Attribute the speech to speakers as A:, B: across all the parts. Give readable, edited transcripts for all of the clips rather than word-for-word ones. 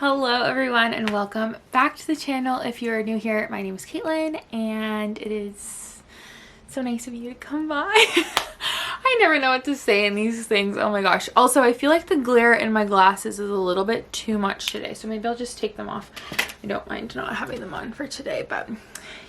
A: Hello everyone and welcome back to the channel. If you are new here, my name is Katelyn and it is so nice of you to come by. I never know what to say in these things. Oh my gosh. Also, I feel like the glare in my glasses is a little bit too much today, so maybe I'll just take them off. I don't mind not having them on for today, but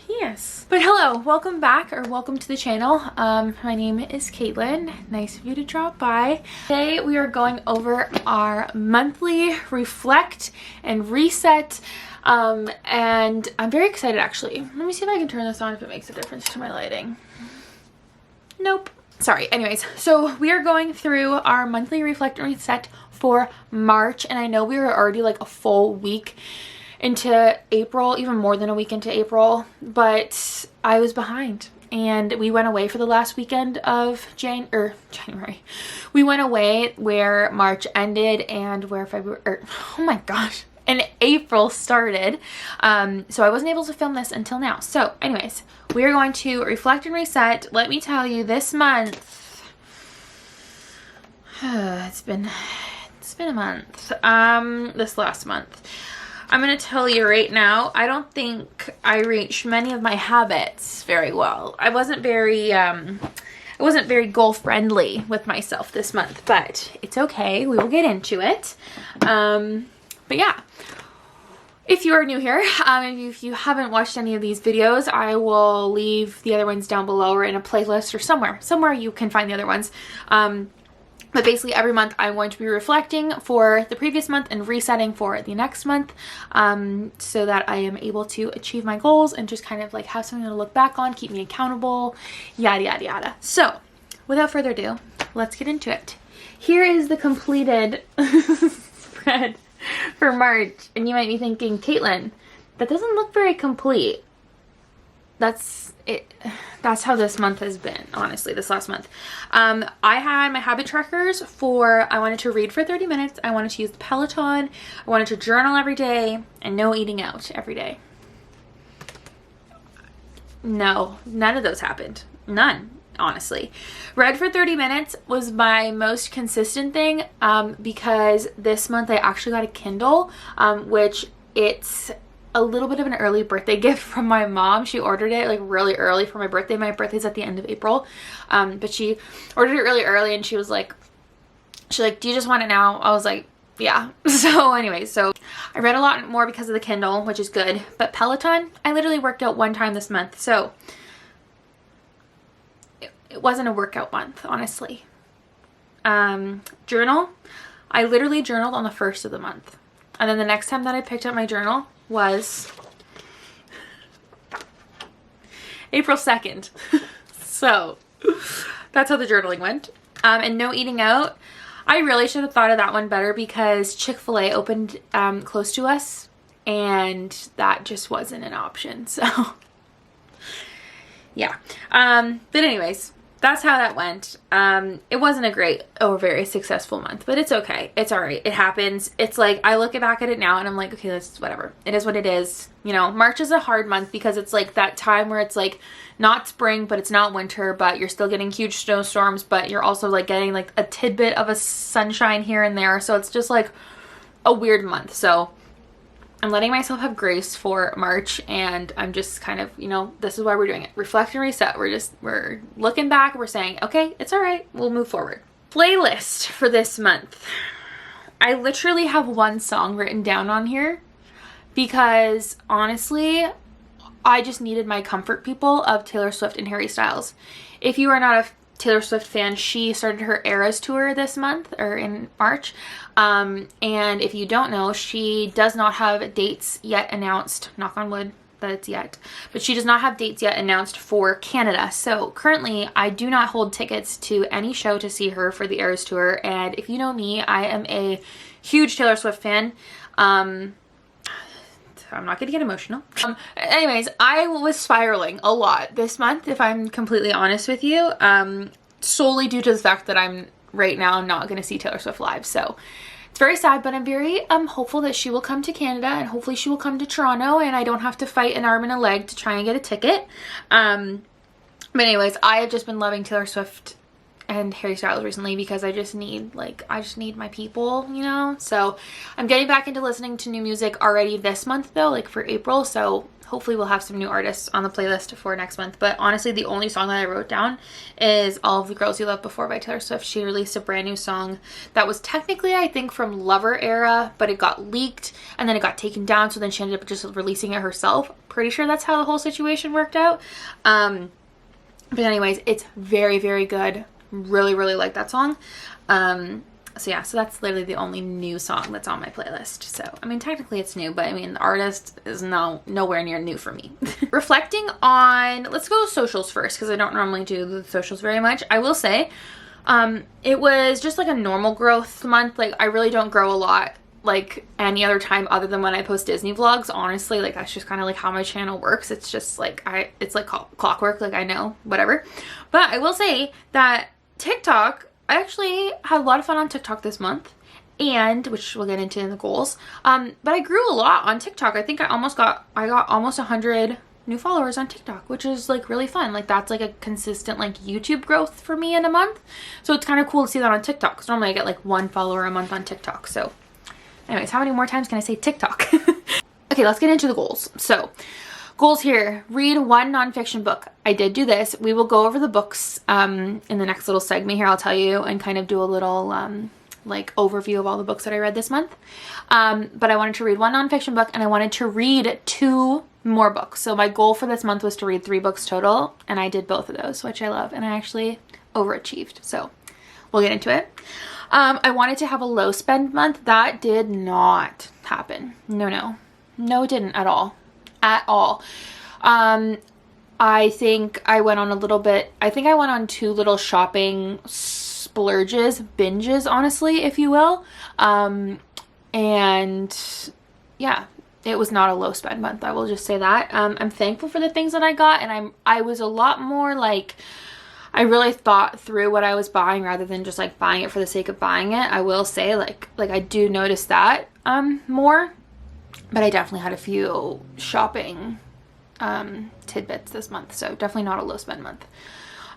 A: yes. But hello, welcome back, or welcome to the channel. My name is Katelyn. Nice of you to drop by. Today we are going over our monthly reflect and reset, and I'm very excited actually. Let me see if I can turn this on if it makes a difference to my lighting. Nope. Sorry. Anyways, so we are going through our monthly reflect and reset for March, and I know we were already like a full week into April, even more than a week into April, but I was behind and we went away for the last weekend of January. We went away where March ended and where and April started. So I wasn't able to film this until now. So anyways, we are going to reflect and reset. Let me tell you, this month, it's been a month. This last month, I'm going to tell you right now, I don't think I reached many of my habits very well. I wasn't very goal friendly with myself this month, but it's okay. We will get into it. But yeah, if you are new here, if you haven't watched any of these videos, I will leave the other ones down below or in a playlist or somewhere you can find the other ones. But basically every month I'm going to be reflecting for the previous month and resetting for the next month, so that I am able to achieve my goals and just kind of like have something to look back on, keep me accountable, yada yada yada. So without further ado, let's get into it. Here is the completed spread for March, and you might be thinking, Katelyn, that doesn't look very complete. That's it. That's how this month has been, honestly, this last month. I had my habit trackers I wanted to read for 30 minutes. I wanted to use the Peloton. I wanted to journal every day and no eating out every day. No, none of those happened. None, honestly. Read for 30 minutes was my most consistent thing, because this month I actually got a Kindle, which it's a little bit of an early birthday gift from my mom. She ordered it like really early for my birthday. My birthday's at the end of April. But she ordered it really early and she's like, do you just want it now? I was like, yeah. So anyways, so I read a lot more because of the Kindle, which is good. But Peloton, I literally worked out one time this month. So it wasn't a workout month, honestly. Journal, I literally journaled on the 1st of the month. And then the next time that I picked up my journal was April 2nd. So that's how the journaling went. And no eating out. I really should have thought of that one better because Chick-fil-A opened close to us and that just wasn't an option. So yeah. But anyways, that's how that went. It wasn't a great or very successful month, but it's okay. It's all right. It happens. It's like, I look back at it now and I'm like, okay, that's whatever. It is what it is. You know, March is a hard month because it's like that time where it's like not spring, but it's not winter, but you're still getting huge snowstorms, but you're also like getting like a tidbit of a sunshine here and there. So it's just like a weird month. So I'm letting myself have grace for March, and I'm just kind of, you know, this is why we're doing it. Reflect and reset. We're looking back. We're saying, okay, it's all right. We'll move forward. Playlist for this month. I literally have one song written down on here because honestly, I just needed my comfort people of Taylor Swift and Harry Styles. If you are not a Taylor Swift fan, she started her Eras tour this month, or in March, and if you don't know, she does not have dates yet announced, knock on wood that it's yet, but she does not have dates yet announced for Canada. So currently I do not hold tickets to any show to see her for the Eras tour, and if you know me, I am a huge Taylor Swift fan. I'm not gonna get emotional. Anyways, I was spiraling a lot this month, if I'm completely honest with you, solely due to the fact that I'm right now not gonna see Taylor Swift live. So it's very sad, but I'm very hopeful that she will come to Canada, and hopefully she will come to Toronto and I don't have to fight an arm and a leg to try and get a ticket. But anyways, I have just been loving Taylor Swift and hairstyles recently because I just need my people, you know? So I'm getting back into listening to new music already this month though, like for April. So hopefully we'll have some new artists on the playlist for next month. But honestly, the only song that I wrote down is All of the Girls You Loved Before by Taylor Swift. She released a brand new song that was technically, I think, from Lover era, but it got leaked and then it got taken down. So then she ended up just releasing it herself. Pretty sure that's how the whole situation worked out. But anyways, it's very, very good. Really, really like that song. So yeah, so that's literally the only new song that's on my playlist. So, I mean, technically it's new, but I mean, the artist is nowhere near new for me. Reflecting on, let's go to socials first, because I don't normally do the socials very much. I will say, it was just like a normal growth month. Like, I really don't grow a lot like any other time other than when I post Disney vlogs. Honestly, like, that's just kind of like how my channel works. It's just like, it's like clockwork, like, I know, whatever. But I will say that TikTok, I actually had a lot of fun on TikTok this month, and which we'll get into in the goals. But I grew a lot on TikTok. I think I got almost 100 new followers on TikTok, which is like really fun. Like, that's like a consistent like YouTube growth for me in a month. So it's kind of cool to see that on TikTok, because normally I get like 1 follower a month on TikTok. So anyways, how many more times can I say TikTok? Okay, let's get into the goals. So goals here: read 1 nonfiction book. I did do this. We will go over the books in the next little segment here. I'll tell you and kind of do a little like overview of all the books that I read this month. But I wanted to read 1 nonfiction book, and I wanted to read 2 more books. So my goal for this month was to read 3 books total, and I did both of those, which I love, and I actually overachieved. So we'll get into it. I wanted to have a low spend month. That did not happen. No, it didn't at all. I think I went on a little bit, I think I went on 2 little shopping splurges, binges, honestly, if you will. And yeah, it was not a low spend month. I will just say that. I'm thankful for the things that I got, and I was a lot more like, I really thought through what I was buying rather than just like buying it for the sake of buying it. I will say like I do notice that more, but I definitely had a few shopping tidbits this month, so definitely not a low spend month.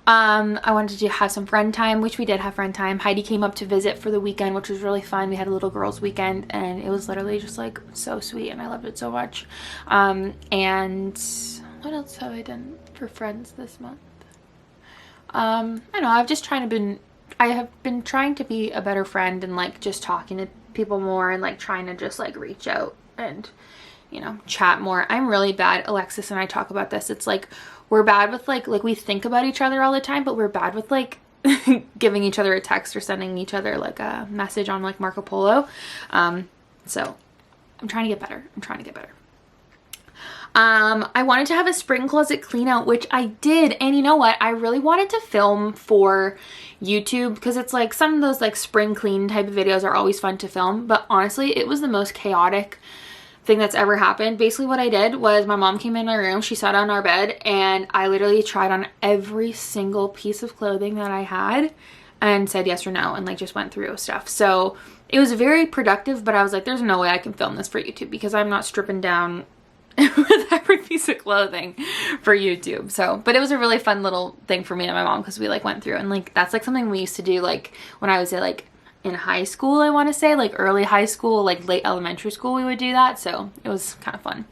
A: I wanted to have some friend time, which we did have friend time. Heidi came up to visit for the weekend, which was really fun. We had a little girls weekend, and it was literally just like so sweet, and I loved it so much. And what else have I done for friends this month? I don't know, I have been trying to be a better friend, and like just talking to people more, and like trying to just like reach out and, you know, chat more. I'm really bad. Alexis and I talk about this. It's like we're bad with like we think about each other all the time, but we're bad with like giving each other a text or sending each other like a message on like Marco Polo. So I'm trying to get better. I wanted to have a spring closet clean out, which I did. And you know what? I really wanted to film for YouTube, because it's like some of those like spring clean type of videos are always fun to film. But honestly, it was the most chaotic thing that's ever happened. Basically what I did was my mom came in my room, she sat on our bed, and I literally tried on every single piece of clothing that I had and said yes or no, and like just went through stuff. So it was very productive, but I was like, there's no way I can film this for YouTube, because I'm not stripping down with every piece of clothing for YouTube. So, but it was a really fun little thing for me and my mom, because we like went through, and like that's like something we used to do like when I was like in high school. I want to say like early high school, like late elementary school, we would do that. So it was kind of fun.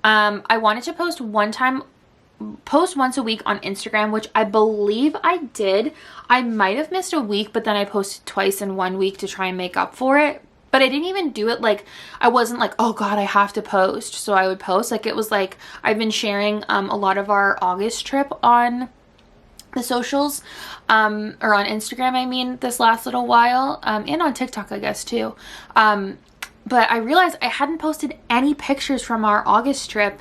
A: I wanted to post once a week on Instagram, which I believe I did. I might have missed a week, but then I posted twice in 1 week to try and make up for it. But I didn't even do it like, I wasn't like, oh God, I have to post. So I would post. Like, it was like, I've been sharing a lot of our August trip on the socials, or on Instagram, I mean, this last little while, and on TikTok, I guess, too. But I realized I hadn't posted any pictures from our August trip.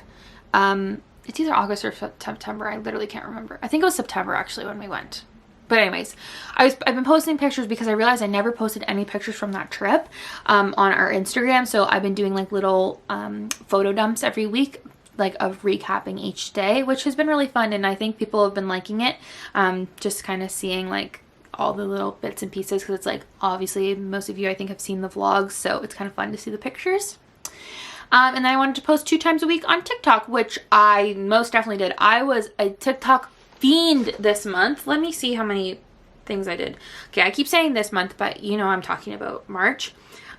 A: It's either August or September. I literally can't remember. I think it was September, actually, when we went. But anyways, I've been posting pictures because I realized I never posted any pictures from that trip on our Instagram. So I've been doing like little photo dumps every week, like of recapping each day, which has been really fun. And I think people have been liking it. Just kind of seeing like all the little bits and pieces, because it's like, obviously most of you I think have seen the vlogs, so it's kind of fun to see the pictures. And then I wanted to post 2 times a week on TikTok, which I most definitely did. I was a TikTok fiend this month. Let me see how many things I did. Okay, I keep saying this month, but you know I'm talking about March.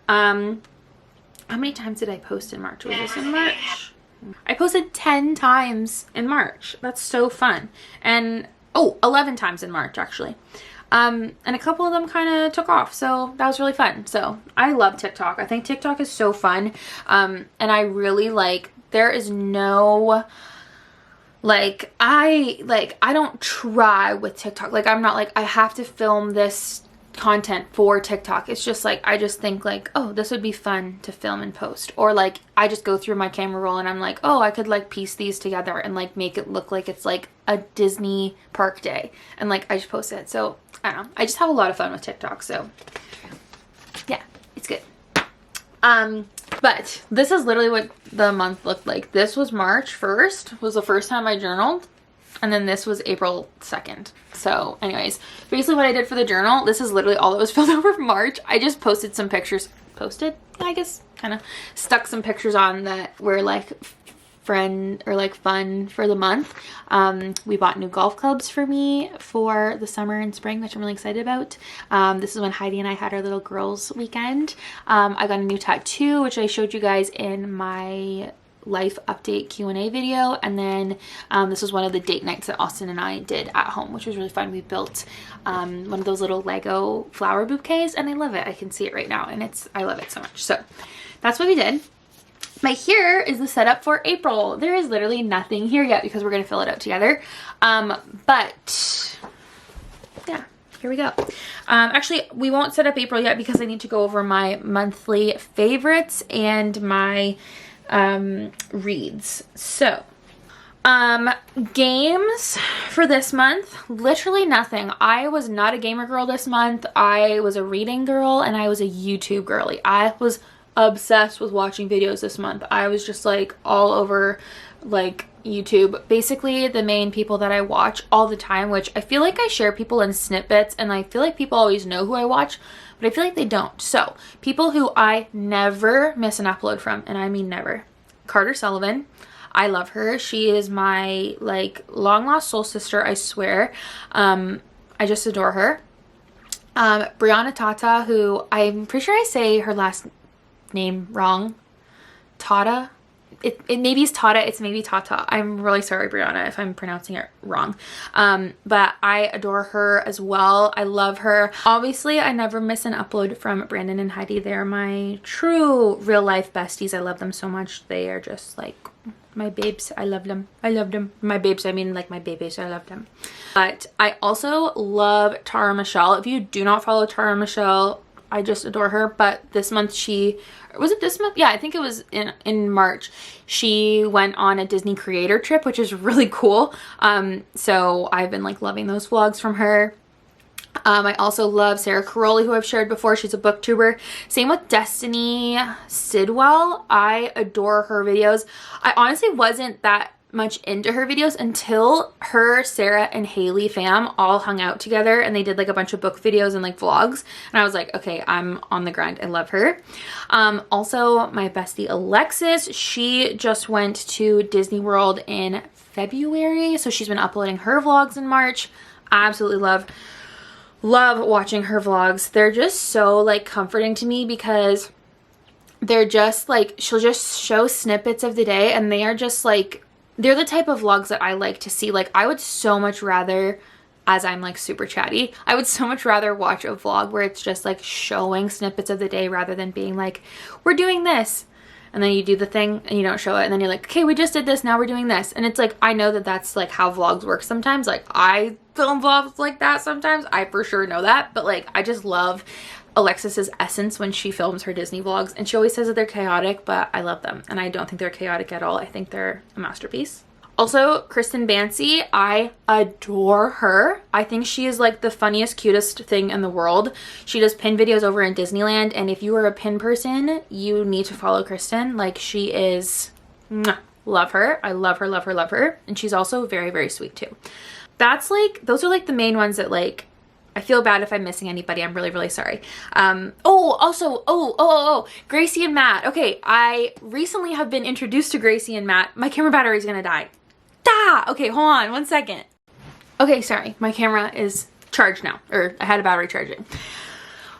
A: How many times did I post in March? Was this in March? I posted 10 times in March. That's so fun. And, oh, 11 times in March, actually. And a couple of them kind of took off, so that was really fun. So I love TikTok. I think TikTok is so fun. And I really like, there is no, like, I don't try with TikTok. Like, I'm not like, I have to film this content for TikTok. It's just like, I just think like, oh, this would be fun to film and post. Or like, I just go through my camera roll and I'm like, oh, I could like piece these together and like make it look like it's like a Disney park day. And like, I just post it. So I don't know. I just have a lot of fun with TikTok. So yeah, it's good. But this is literally what the month looked like. This was March 1st, was the first time I journaled. And then this was April 2nd. So anyways, basically what I did for the journal, this is literally all that was filled over March. I just posted some pictures. Posted? I guess kind of stuck some pictures on that were like friend or like fun for the month. We bought new golf clubs for me for the summer and spring, which I'm really excited about. This is when Heidi and I had our little girls weekend. I got a new tattoo, which I showed you guys in my life update Q&A video, and then this was one of the date nights that Austin and I did at home, which was really fun. We built one of those little Lego flower bouquets, and I love it. I can see it right now, and I love it so much. So that's what we did. My here is the setup for April. There is literally nothing here yet because we're going to fill it out together, but yeah, here we go. Actually, we won't set up April yet because I need to go over my monthly favorites and my reads. So games for this month, literally nothing. I was not a gamer girl this month. I was a reading girl and I was a YouTube girly. I was obsessed with watching videos this month. I was just like all over like YouTube. Basically the main people that I watch all the time, which I feel like I share people in snippets and I feel like people always know who I watch, but I feel like they don't. So people who I never miss an upload from, and I mean never. Carter Sullivan. I love her. She is my like long lost soul sister, I swear. I just adore her. Brianna Tata, who I'm pretty sure I say her last name wrong. Tata. It maybe is Tata, it's maybe Tata. I'm really sorry, Brianna, if I'm pronouncing it wrong. But I adore her as well. I love her. Obviously, I never miss an upload from Brandon and Heidi. They're my true real life besties. I love them so much. They are just like my babes. I love them. I love them. My babes, I mean like my babies. I love them. But I also love Tara Michelle. If you do not follow Tara Michelle, I just adore her. But this month was it this month? Yeah, I think it was in March. She went on a Disney creator trip, which is really cool. So I've been like loving those vlogs from her. I also love Sarah Caroli, who I've shared before. She's a booktuber. Same with Destiny Sidwell. I adore her videos. I honestly wasn't that much into her videos until her, Sarah, and Haley fam all hung out together and they did like a bunch of book videos and like vlogs, and I was like, okay, I'm on the grind. I love her. Also my bestie Alexis, she just went to Disney World in February, so she's been uploading her vlogs in March. I absolutely love watching her vlogs. They're just so like comforting to me because they're just like, she'll just show snippets of the day and they are just like, they're the type of vlogs that I like to see. Like I would so much rather, as I'm like super chatty, I would so much rather watch a vlog where it's just like showing snippets of the day rather than being like, we're doing this. And then you do the thing and you don't show it. And then you're like, okay, we just did this. Now we're doing this. And it's like, I know that that's like how vlogs work sometimes. Like I film vlogs like that sometimes. I for sure know that. But like, I just love Alexis's essence when she films her Disney vlogs, and she always says that they're chaotic, but I love them and I don't think they're chaotic at all. I think they're a masterpiece. Also, Kristen Bancy, I adore her. I think she is like the funniest, cutest thing in the world. She does pin videos over in Disneyland, and if you are a pin person, you need to follow Kristen. Like she is, love her. I love her, love her, love her. And she's also very, very sweet too. That's like, those are like the main ones that like, I feel bad if I'm missing anybody. I'm really, really sorry. Gracie and Matt. Okay, I recently have been introduced to Gracie and Matt. My camera battery is gonna die. Okay, hold on 1 second. Okay, sorry. My camera is charged now, or I had a battery charging.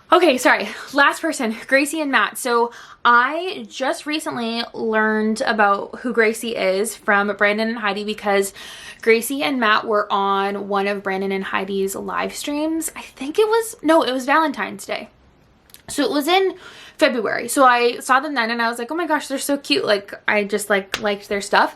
A: Okay, sorry. Last person, Gracie and Matt. So I just recently learned about who Gracie is from Brandon and Heidi because Gracie and Matt were on one of Brandon and Heidi's live streams. I think it was Valentine's Day. So it was in February. So I saw them then and I was like, oh my gosh, they're so cute. Like, I just liked their stuff.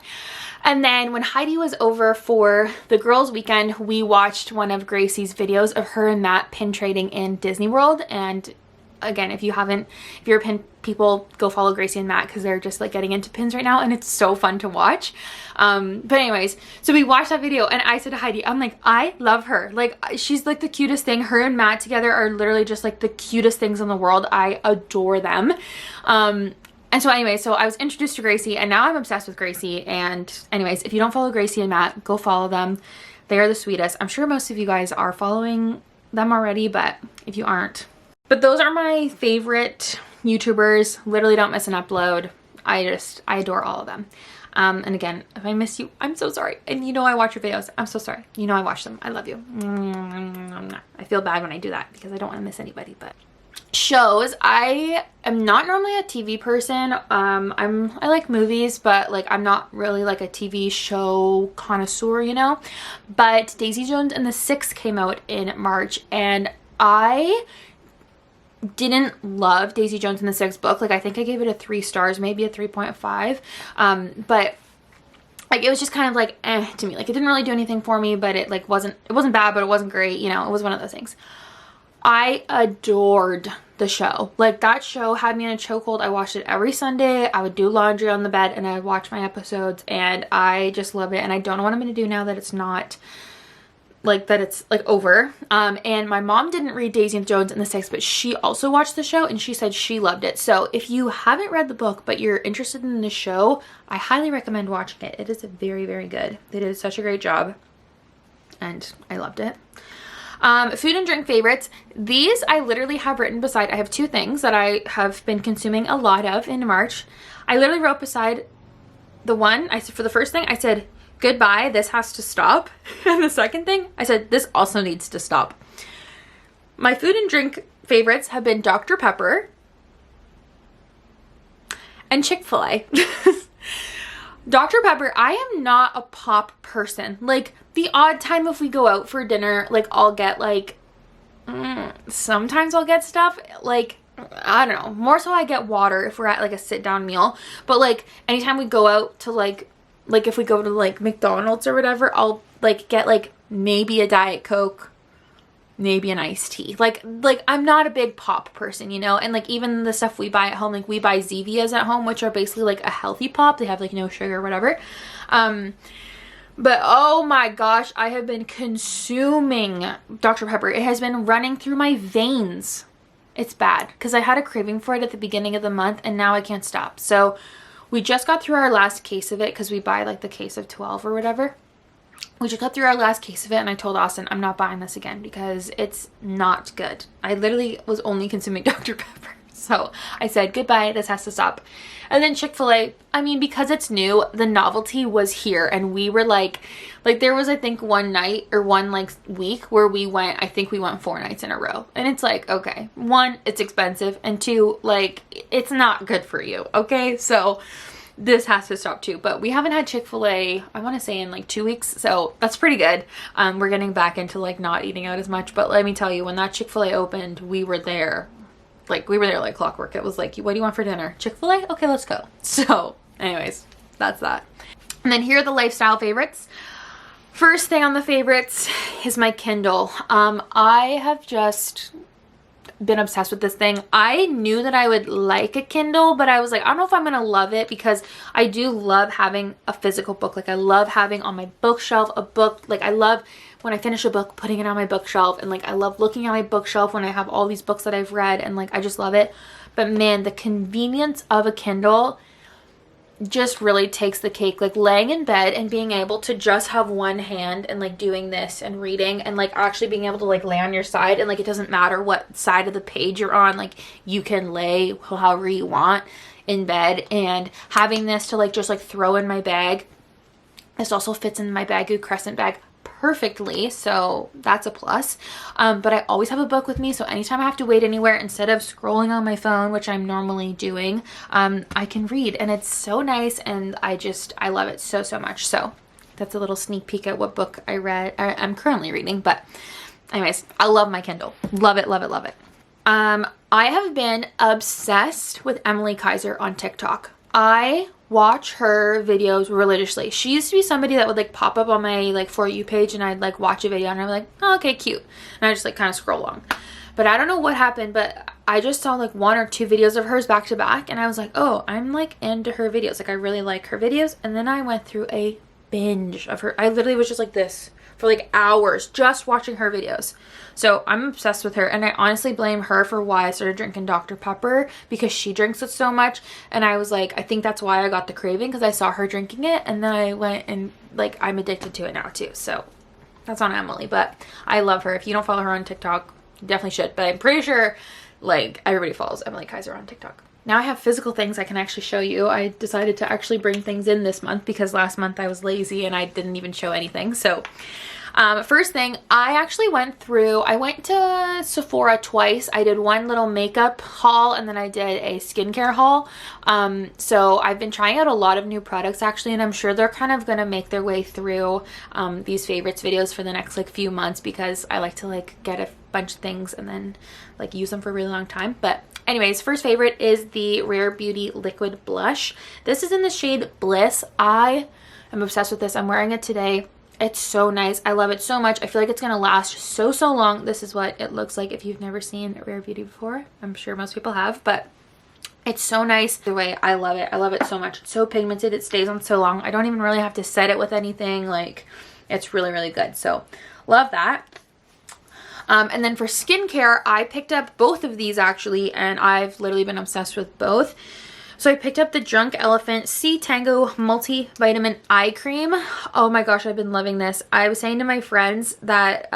A: And then when Heidi was over for the girls' weekend, we watched one of Gracie's videos of her and Matt pin trading in Disney World. And again, if you're a pin people, go follow Gracie and Matt because they're just like getting into pins right now and it's so fun to watch. But anyways, so we watched that video and I said to Heidi, I'm like, I love her. Like, she's like the cutest thing. Her and Matt together are literally just like the cutest things in the world. I adore them. And so anyway, so I was introduced to Gracie and now I'm obsessed with Gracie. And anyways, if you don't follow Gracie and Matt, go follow them. They are the sweetest. I'm sure most of you guys are following them already, but if you aren't. But those are my favorite YouTubers. Literally don't miss an upload. I adore all of them. And again, if I miss you, I'm so sorry. And you know I watch your videos. I'm so sorry. You know I watch them. I love you. I feel bad when I do that because I don't want to miss anybody, but... Shows, I am not normally a TV person. I like movies, but like I'm not really like a TV show connoisseur, you know. But Daisy Jones and the Six came out in March and I didn't love Daisy Jones and the Six book. Like I think I gave it a 3 stars, maybe a 3.5. But like it was just kind of like to me. Like it didn't really do anything for me, but it wasn't bad, but it wasn't great, you know. It was one of those things. I adored the show. Like that show had me in a chokehold. I watched it every Sunday. I would do laundry on the bed and I would watch my episodes and I just love it. And I don't know what I'm going to do now that it's not like that it's like over. And my mom didn't read Daisy Jones and the Six, but she also watched the show and she said she loved it. So if you haven't read the book, but you're interested in the show, I highly recommend watching it. It is very, very good. They did such a great job and I loved it. Food and drink favorites. These I literally have written beside. I have 2 things that I have been consuming a lot of in March. I literally wrote beside the one, I said for the first thing, I said, goodbye, this has to stop. And the second thing, I said, this also needs to stop. My food and drink favorites have been Dr. Pepper and Chick-fil-A. Dr. Pepper, I am not a pop person. Like, the odd time if we go out for dinner, like, I'll get, like, sometimes I'll get stuff, like, I don't know. More so I get water if we're at, like, a sit-down meal. But, like, anytime we go out to, like, if we go to, like, McDonald's or whatever, I'll, like, get, like, maybe a Diet Coke, maybe an iced tea. Like I'm not a big pop person, you know. And like even the stuff we buy at home, like we buy Zevias at home, which are basically like a healthy pop. They have like no sugar or whatever. But oh my gosh, I have been consuming Dr. Pepper. It has been running through my veins. It's bad because I had a craving for it at the beginning of the month and now I can't stop. So we just got through our last case of it because we buy like the case of 12 or whatever. We just got through our last case of it and I told Austin I'm not buying this again because it's not good. I literally was only consuming Dr. Pepper. So I said, goodbye, this has to stop. And then Chick-fil-A, I mean, because it's new, the novelty was here. And we were like there was, I think, one night or one like week where we went, I think we went 4 nights in a row. And it's like, okay, 1, it's expensive. And 2, like, it's not good for you. Okay, so this has to stop too. But we haven't had Chick-fil-A, I want to say in like 2 weeks. So that's pretty good. We're getting back into like not eating out as much. But let me tell you, when that Chick-fil-A opened, we were there. Like we were there like clockwork. It was like, what do you want for dinner? Chick-fil-A? Okay, let's go. So anyways, that's that. And then here are the lifestyle favorites. First thing on the favorites is my Kindle. I have just been obsessed with this thing. I knew that I would like a Kindle, but I was like, I don't know if I'm gonna love it because I do love having a physical book. Like I love having on my bookshelf a book. Like I love when I finish a book putting it on my bookshelf, and like I love looking at my bookshelf when I have all these books that I've read, and like I just love it. But man, the convenience of a Kindle just really takes the cake. Like laying in bed and being able to just have one hand and like doing this and reading, and like actually being able to like lay on your side, and like it doesn't matter what side of the page you're on, like you can lay however you want in bed. And having this to like just like throw in my bag, this also fits in my Baggu Crescent bag perfectly, so that's a plus. But I always have a book with me, so anytime I have to wait anywhere, instead of scrolling on my phone, which I'm normally doing, I can read, and it's so nice, and I love it so much. So that's a little sneak peek at what book I'm currently reading. But anyways, I love my Kindle. Love it, love it, love it. I have been obsessed with Emily Kaiser on TikTok. I watch her videos religiously. She used to be somebody that would like pop up on my like For You page, and I'd like watch a video and I'm like, oh, okay, cute. And I just like kind of scroll along. But I don't know what happened, but I just saw like 1 or 2 videos of hers back to back, and I was like, oh, I'm like into her videos. Like I really like her videos. And then I went through a binge of her. I literally was just like this for like hours just watching her videos. So I'm obsessed with her, and I honestly blame her for why I started drinking Dr. Pepper, because she drinks it so much, and I was like, I think that's why I got the craving, because I saw her drinking it, and then I went and like I'm addicted to it now too. So that's on Emily, but I love her. If you don't follow her on TikTok, you definitely should, but I'm pretty sure like everybody follows Emily Kaiser on TikTok. Now I have physical things I can actually show you. I decided to actually bring things in this month because last month I was lazy and I didn't even show anything. So first thing, I went to Sephora twice. I did one little makeup haul, and then I did a skincare haul. So I've been trying out a lot of new products actually, and I'm sure they're kind of going to make their way through these favorites videos for the next like few months, because I like to like get a bunch of things and then like use them for a really long time. But anyways, first favorite is the Rare Beauty Liquid Blush. This is in the shade Bliss. I am obsessed with this. I'm wearing it today. It's so nice. I love it so much. I feel like it's going to last so long. This is what it looks like if you've never seen Rare Beauty before. I'm sure most people have, but it's so nice. The way I love it. I love it so much. It's so pigmented. It stays on so long. I don't even really have to set it with anything. Like, it's really good. So love that. And then for skincare, I picked up both of these actually, and I've literally been obsessed with both. So I picked up the Drunk Elephant C Tango Multivitamin Eye Cream. Oh my gosh, I've been loving this. I was saying to my friends that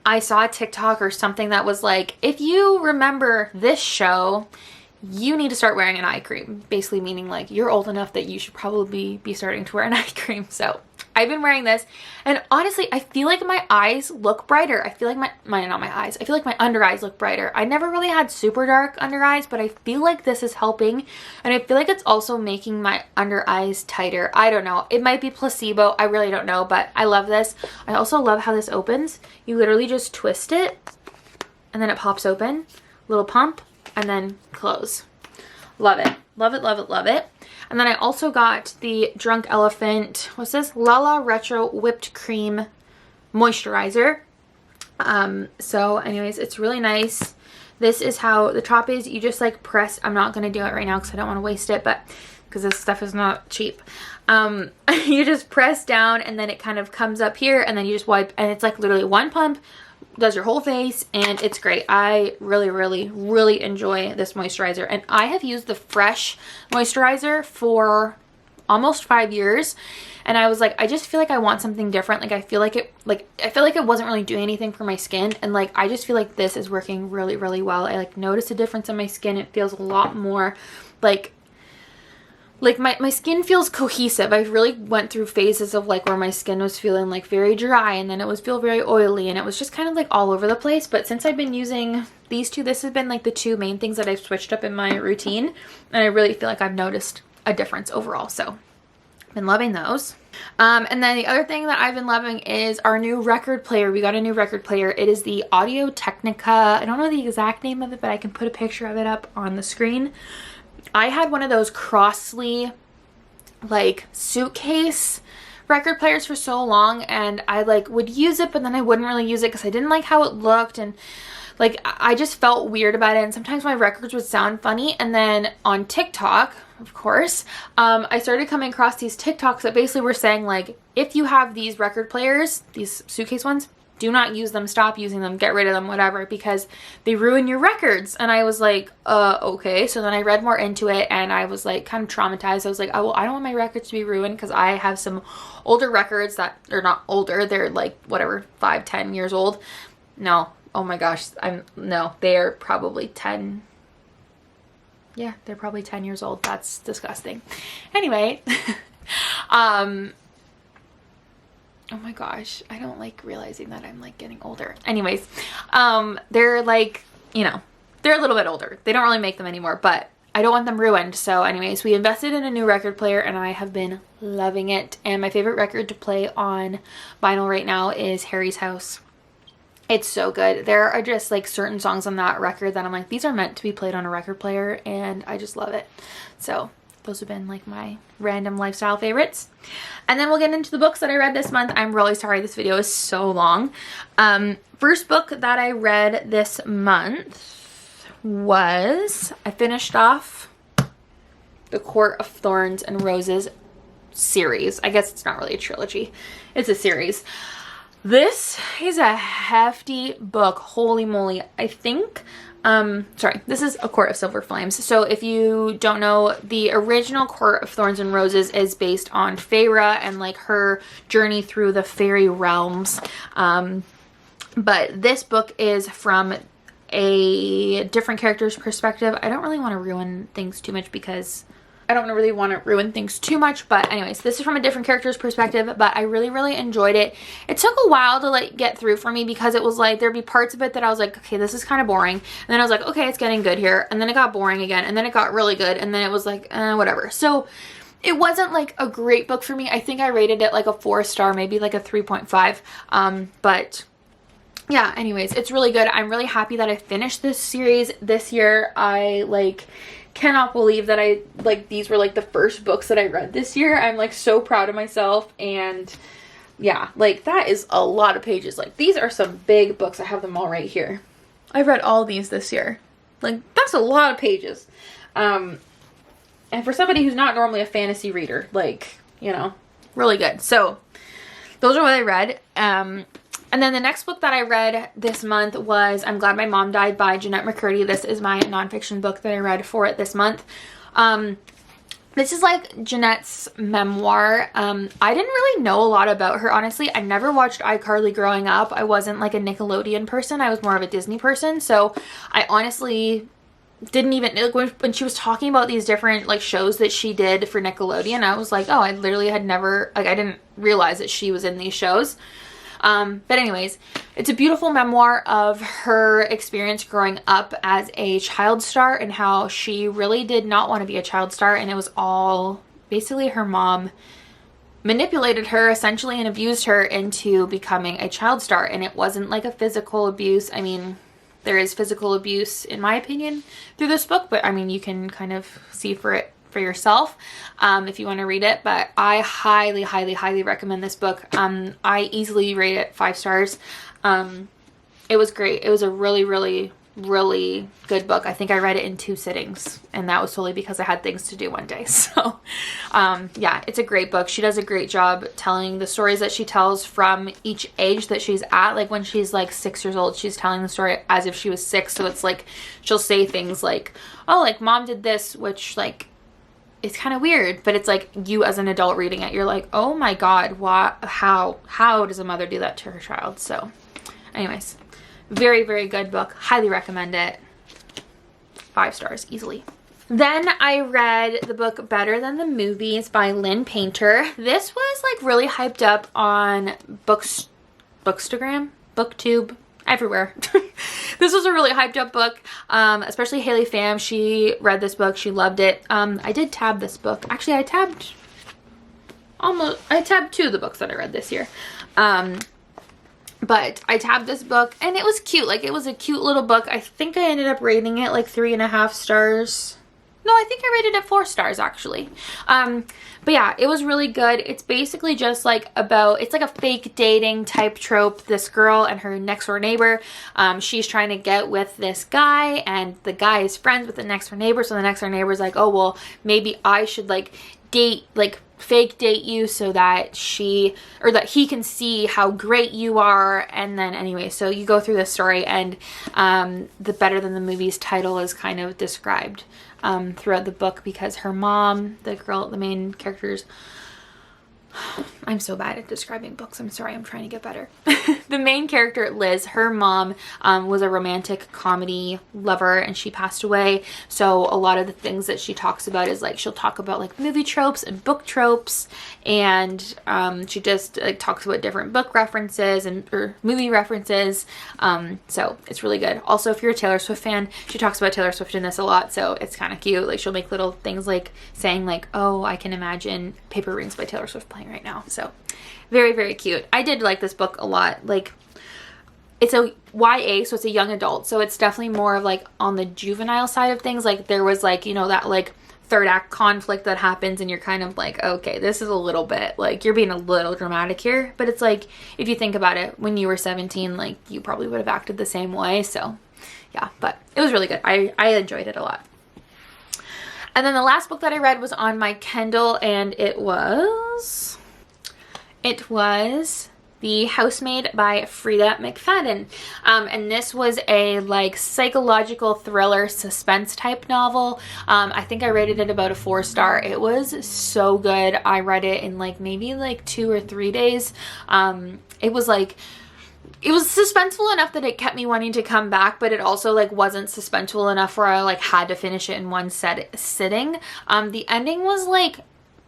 A: I saw a TikTok or something that was like, if you remember this show, you need to start wearing an eye cream. Basically meaning like you're old enough that you should probably be starting to wear an eye cream. So I've been wearing this, and honestly, I feel like my eyes look brighter. I feel like I feel like my under eyes look brighter. I never really had super dark under eyes, but I feel like this is helping, and I feel like it's also making my under eyes tighter. I don't know. It might be placebo. I really don't know, but I love this. I also love how this opens. You literally just twist it, and then it pops open. Little pump, and then close. Love it. Love it, love it, love it. And then I also got the Drunk Elephant, what's this? Lala Retro Whipped Cream Moisturizer. So anyways, it's really nice. This is how the top is. You just like press. I'm not going to do it right now because I don't want to waste it, but because this stuff is not cheap. You just press down, and then it kind of comes up here, and then you just wipe, and it's like literally one pump, does your whole face, and it's great. I really enjoy this moisturizer, and I have used the Fresh moisturizer for almost 5 years, and I was like, I just feel like I want something different. Like I feel like it wasn't really doing anything for my skin, and like I just feel like this is working really well. I like notice a difference in my skin. It feels a lot more like my skin feels cohesive. I really went through phases of like where my skin was feeling like very dry, and then it was feel very oily, and it was just kind of like all over the place. But since I've been using these two, this has been like the two main things that I've switched up in my routine, and I really feel like I've noticed a difference overall. So I've been loving those. And then the other thing that I've been loving is our new record player. We got a new record player. It is the Audio Technica. I don't know the exact name of it, but I can put a picture of it up on the screen. I had one of those Crossley like suitcase record players for so long, and I like would use it, but then I wouldn't really use it because I didn't like how it looked, and like I just felt weird about it, and sometimes my records would sound funny. And then on TikTok, of course, I started coming across these TikToks that basically were saying like, if you have these record players, these suitcase ones, do not use them, stop using them, get rid of them, whatever, because they ruin your records. And I was like, okay. So then I read more into it, and I was like kind of traumatized. I was like, oh, well, I don't want my records to be ruined, because I have some older records that are not older. They're like, whatever, 5-10 years old. No. Oh my gosh. No, they're probably 10. Yeah, they're probably 10 years old. That's disgusting. Anyway, oh my gosh, I don't like realizing that I'm like getting older. Anyways, they're like, you know, they're a little bit older. They don't really make them anymore, but I don't want them ruined. So anyways, we invested in a new record player and I have been loving it. And my favorite record to play on vinyl right now is Harry's House. It's so good. There are just like certain songs on that record that I'm like, these are meant to be played on a record player, and I just love it. So those have been like my random lifestyle favorites. And then we'll get into the books that I read this month. I'm really sorry this video is so long. First book that I read this month was, I finished off the Court of Thorns and Roses series. I guess it's not really a trilogy. It's a series. This is a hefty book. Holy moly. I think, sorry, this is A Court of Silver Flames. So if you don't know, the original Court of Thorns and Roses is based on Feyre and like her journey through the fairy realms. But this book is from a different character's perspective. I don't really want to ruin things too much because I don't really want to ruin things too much, but anyways, this is from a different character's perspective, but I really, really enjoyed it. It took a while to like get through for me because it was like, there'd be parts of it that I was like, okay, this is kind of boring. And then I was like, okay, it's getting good here. And then it got boring again. And then it got really good. And then it was like, whatever. So it wasn't like a great book for me. I think I rated it like a 4-star, maybe like a 3.5. But yeah, anyways, it's really good. I'm really happy that I finished this series this year. I like cannot believe that I like these were like the first books that I read this year. I'm like so proud of myself, and yeah, like that is a lot of pages. Like these are some big books. I have them all right here. I've read all these this year. Like that's a lot of pages. And for somebody who's not normally a fantasy reader, like, you know, really good. So those are what I read. And then the next book that I read this month was I'm Glad My Mom Died by Jeanette McCurdy. This is my nonfiction book that I read for it this month. This is like Jeanette's memoir. I didn't really know a lot about her, honestly. I never watched iCarly growing up. I wasn't like a Nickelodeon person. I was more of a Disney person. So I honestly didn't even, like, when she was talking about these different like shows that she did for Nickelodeon, I was like, oh, I literally had never, like I didn't realize that she was in these shows. But anyways, it's a beautiful memoir of her experience growing up as a child star and how she really did not want to be a child star, and it was all basically her mom manipulated her essentially and abused her into becoming a child star. And it wasn't like a physical abuse. I mean, there is physical abuse in my opinion through this book, but I mean, you can kind of see for yourself if you want to read it. But I highly, highly, highly recommend this book. I easily rate it 5 stars. It was great. It was a really, really, really good book. I think I read it in 2 sittings, and that was solely because I had things to do one day. So yeah, it's a great book. She does a great job telling the stories that she tells from each age that she's at. Like when she's like 6 years old, she's telling the story as if she was 6. So it's like she'll say things like, oh, like mom did this, which like it's kind of weird, but it's like you as an adult reading it, you're like, oh my god, what, how does a mother do that to her child? So anyways, very, very good book. Highly recommend it. 5 stars easily. Then I read the book Better Than the Movies by Lynn Painter. This was like really hyped up on Bookstagram, BookTube, everywhere. This was a really hyped up book, especially Haley Pham. She read this book. She loved it. I did tab this book. Actually, I tabbed 2 of the books that I read this year. But I tabbed this book and it was cute. Like it was a cute little book. I think I ended up rating it like 3.5 stars. No, I think I rated it 4 stars actually. But yeah, it was really good. It's basically just like about, it's like a fake dating type trope. This girl and her next door neighbor, she's trying to get with this guy, and the guy is friends with the next door neighbor. So the next door neighbor's like, oh, well, maybe I should like date, like fake date you so that he can see how great you are. And then anyway, so you go through this story, and the Better Than the Movies title is kind of described throughout the book because her mom, the main character's I'm so bad at describing books. I'm sorry. I'm trying to get better. The main character, Liz, her mom was a romantic comedy lover and she passed away. So a lot of the things that she talks about is like, she'll talk about like movie tropes and book tropes. And she just like talks about different book references and or movie references. So it's really good. Also, if you're a Taylor Swift fan, she talks about Taylor Swift in this a lot. So it's kind of cute. Like she'll make little things like saying like, oh, I can imagine Paper Rings by Taylor Swift playing right now. So very, very cute. I did like this book a lot. Like it's a YA, so it's a young adult. So it's definitely more of like on the juvenile side of things. Like there was like, you know, that like third act conflict that happens and you're kind of like, okay, this is a little bit like you're being a little dramatic here. But it's like, if you think about it, when you were 17, like you probably would have acted the same way. So yeah, but it was really good. I enjoyed it a lot. And then the last book that I read was on my Kindle, and it was The Housemaid by Frida McFadden. And this was a like psychological thriller suspense type novel. I think I rated it about a 4-star. It was so good. I read it in like maybe like 2 or 3 days. It was suspenseful enough that it kept me wanting to come back, but it also like wasn't suspenseful enough where I like had to finish it in one sitting. The ending was like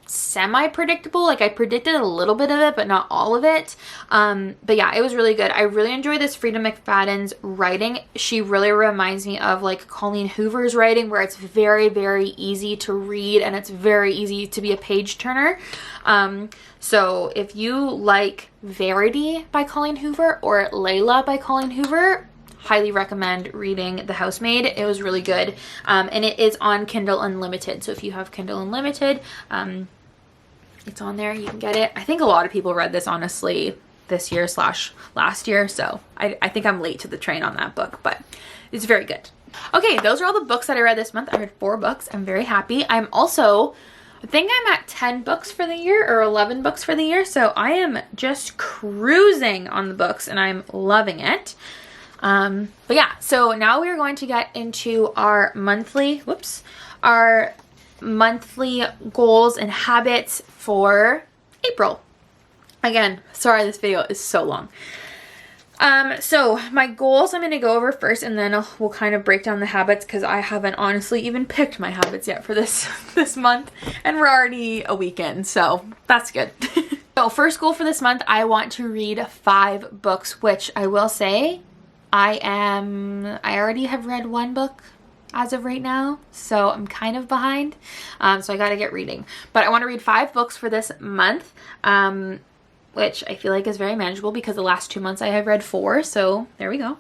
A: semi-predictable. Like I predicted a little bit of it, but not all of it. But yeah, it was really good. I really enjoy this Frida McFadden's writing. She really reminds me of like Colleen Hoover's writing, where it's very, very easy to read and it's very easy to be a page turner. So if you like Verity by Colleen Hoover or Layla by Colleen Hoover, highly recommend reading The Housemaid. It was really good. And it is on Kindle Unlimited. So if you have Kindle Unlimited, it's on there. You can get it. I think a lot of people read this, honestly, this year / last year. So I think I'm late to the train on that book, but it's very good. Okay, those are all the books that I read this month. I read 4 books. I'm very happy. I think I'm at 10 books for the year or 11 books for the year. So I am just cruising on the books and I'm loving it. But yeah, so now we're going to get into our monthly goals and habits for April. Again, sorry this video is so long. So my goals I'm going to go over first, and then we'll kind of break down the habits because I haven't honestly even picked my habits yet for this month, and we're already a weekend, so that's good. So first goal for this month, I want to read 5 books, which I will say I already have read 1 book as of right now, so I'm kind of behind. So I got to get reading, but I want to read 5 books for this month. Which I feel like is very manageable because the last 2 months I have read 4, so there we go.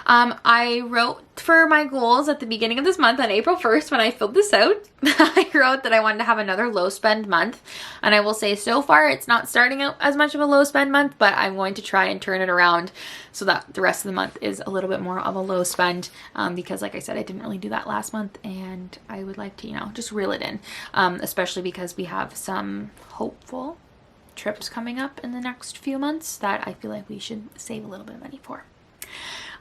A: I wrote for my goals at the beginning of this month on April 1st when I filled this out. I wrote that I wanted to have another low spend month, and I will say so far it's not starting out as much of a low spend month, but I'm going to try and turn it around so that the rest of the month is a little bit more of a low spend, because like I said, I didn't really do that last month, and I would like to, you know, just reel it in, especially because we have some hopeful trips coming up in the next few months that I feel like we should save a little bit of money for.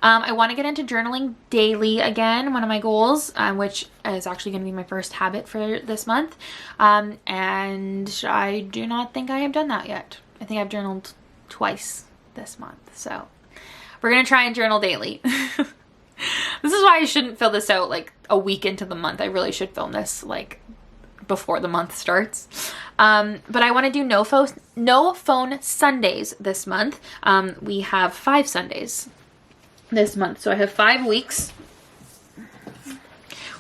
A: I want to get into journaling daily again, one of my goals, which is actually going to be my first habit for this month. And I do not think I have done that yet. I think I've journaled twice this month. So we're going to try and journal daily. This is why I shouldn't fill this out like a week into the month. I really should film this like before the month starts. But I want to do no phone Sundays this month. We have 5 Sundays this month, so I have 5 weeks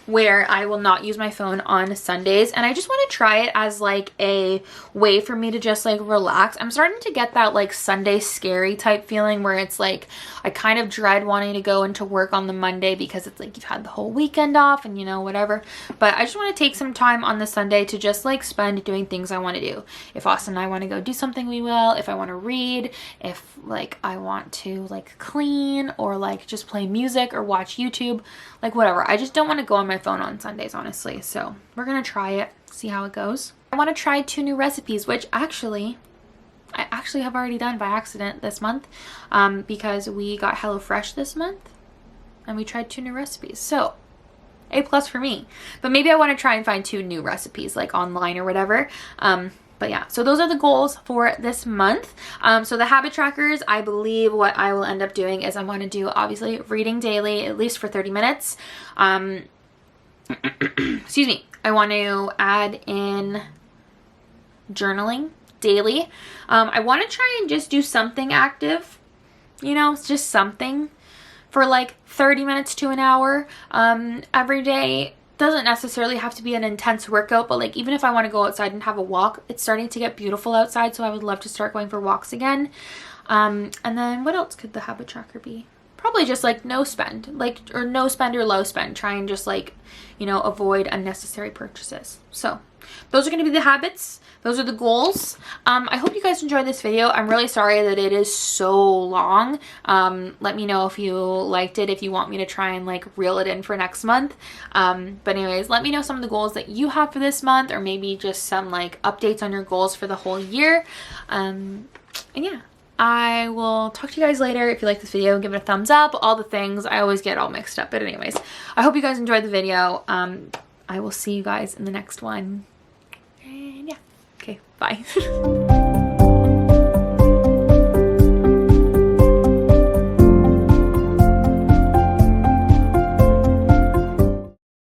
A: where I will not use my phone on Sundays, and I just want to try it as like a way for me to just like relax. I'm starting to get that like Sunday scary type feeling where it's like I kind of dread wanting to go into work on the Monday because it's like you've had the whole weekend off and you know whatever, but I just want to take some time on the Sunday to just like spend doing things I want to do. If Austin and I want to go do something, we will. If I want to read, if like I want to like clean or like just play music or watch YouTube, like whatever. I just don't want to go on my phone on Sundays, honestly. So we're gonna try it, see how it goes. I want to try 2 new recipes, which I actually have already done by accident this month, because we got HelloFresh this month and we tried 2 new recipes. So A+ for me. But maybe I want to try and find 2 new recipes like online or whatever. But yeah, so those are the goals for this month. So the habit trackers, I believe what I will end up doing is I'm going to do, obviously, reading daily, at least for 30 minutes. Excuse me. I want to add in journaling daily. I want to try and just do something active, you know, it's just something for like 30 minutes to an hour every day. Doesn't necessarily have to be an intense workout, but like even if I want to go outside and have a walk, it's starting to get beautiful outside, so I would love to start going for walks again. And then what else could the habit tracker be? Probably just like no spend, like, or no spend or low spend. Try and just like, you know, avoid unnecessary purchases. So those are going to be the habits. Those are the goals. I hope you guys enjoyed this video. I'm really sorry that it is so long. Let me know if you liked it, if you want me to try and like reel it in for next month. But anyways, let me know some of the goals that you have for this month, or maybe just some like updates on your goals for the whole year. And yeah, I will talk to you guys later. If you like this video, give it a thumbs up, all the things. I always get all mixed up. But anyways, I hope you guys enjoyed the video. I will see you guys in the next one. And yeah. Okay, bye.